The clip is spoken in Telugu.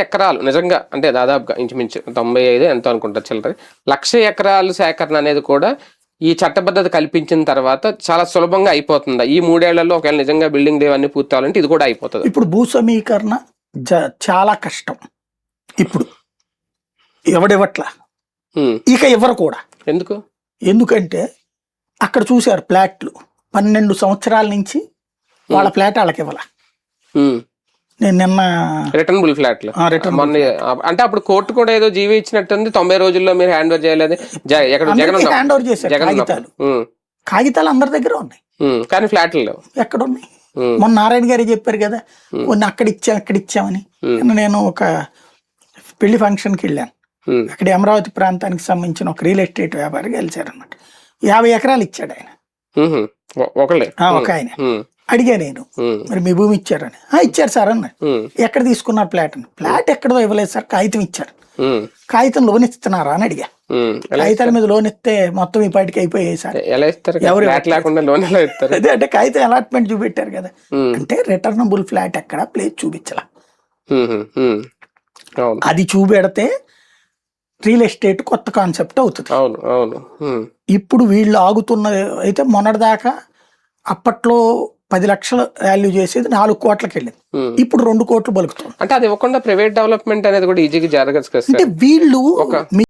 ఎకరాలు నిజంగా అంటే దాదాపుగా ఇంచుమించు 95 ఎంతో అనుకుంటారు చిల్లర 1,00,000 ఎకరాలు సేకరణ అనేది కూడా ఈ చట్టబద్ధత కల్పించిన తర్వాత చాలా సులభంగా అయిపోతుందా? ఈ 3 ఏళ్లలో ఒకవేళ నిజంగా బిల్డింగ్ ఇవన్నీ పూర్తి అవ్వాలంటే ఇది కూడా అయిపోతుంది. ఇప్పుడు భూ సమీకరణ చాలా కష్టం. ఇప్పుడు ఎవడెవట్లా ఇక ఎవరు కూడా ఎందుకంటే అక్కడ చూశారు ప్లాట్లు 12 సంవత్సరాల నుంచి వాళ్ళ ఫ్లాట్ వాళ్ళకి ఇవ్వాల. నేను నిన్న రిటర్నబుల్ ఫ్లాట్లు అంటే అప్పుడు కోర్టు కూడా ఏదో జీవో ఇచ్చినట్టుంది 90 రోజుల్లో మీరు హ్యాండ్ ఓవర్ చేయలేదు. హ్యాండ్ ఓవర్ చేశారు. కాగితాలు అందరి దగ్గర ఉన్నాయి కానీ ఫ్లాట్లు లేవు. ఎక్కడ ఉన్నాయి? మొన్న నారాయణ గారు చెప్పారు కదా కొన్ని అక్కడ ఇచ్చామని. నేను ఒక పెళ్లి ఫంక్షన్కి వెళ్ళాను. అక్కడ అమరావతి ప్రాంతానికి సంబంధించిన ఒక రియల్ ఎస్టేట్ వ్యాపారి గెలిచారన్నమాట. 50 ఎకరాలు ఇచ్చాడు ఆయన. ఒక ఆయన అడిగా నేను, మరి మీ భూమి ఇచ్చారని. ఇచ్చారు సార్ అన్న. ఎక్కడ తీసుకున్నారు ఫ్లాట్ అని. ఫ్లాట్ ఎక్కడో ఇవ్వలేదు సార్, కాగితం ఇచ్చారు. కాగితం లోన్ ఇస్తున్నారా అని అడిగా. కాగితాల మీద లోన్ ఇస్తే మొత్తం ఈ పాటికి అయిపోయాయి సార్. అదే అంటే కాగితం అలాట్మెంట్ చూపెట్టారు కదా. అంటే రిటర్నబుల్ ఫ్లాట్ ఎక్కడ ప్లేస్ చూపించాల. అది చూపెడితే రియల్ ఎస్టేట్ కొత్త కాన్సెప్ట్ అవుతుంది. ఇప్పుడు వీళ్ళు ఆగుతున్న అయితే మొన్నటిదాకా అప్పట్లో 10 లక్షలు వాల్యూ చేసేది 4 కోట్లకి వెళ్ళింది. ఇప్పుడు 2 కోట్లు బలుకుతుంది. అంటే అది ఇవ్వకుండా ప్రైవేట్ డెవలప్మెంట్ అనేది కూడా ఈజీగా జరగచ్చు. అంటే వీళ్ళు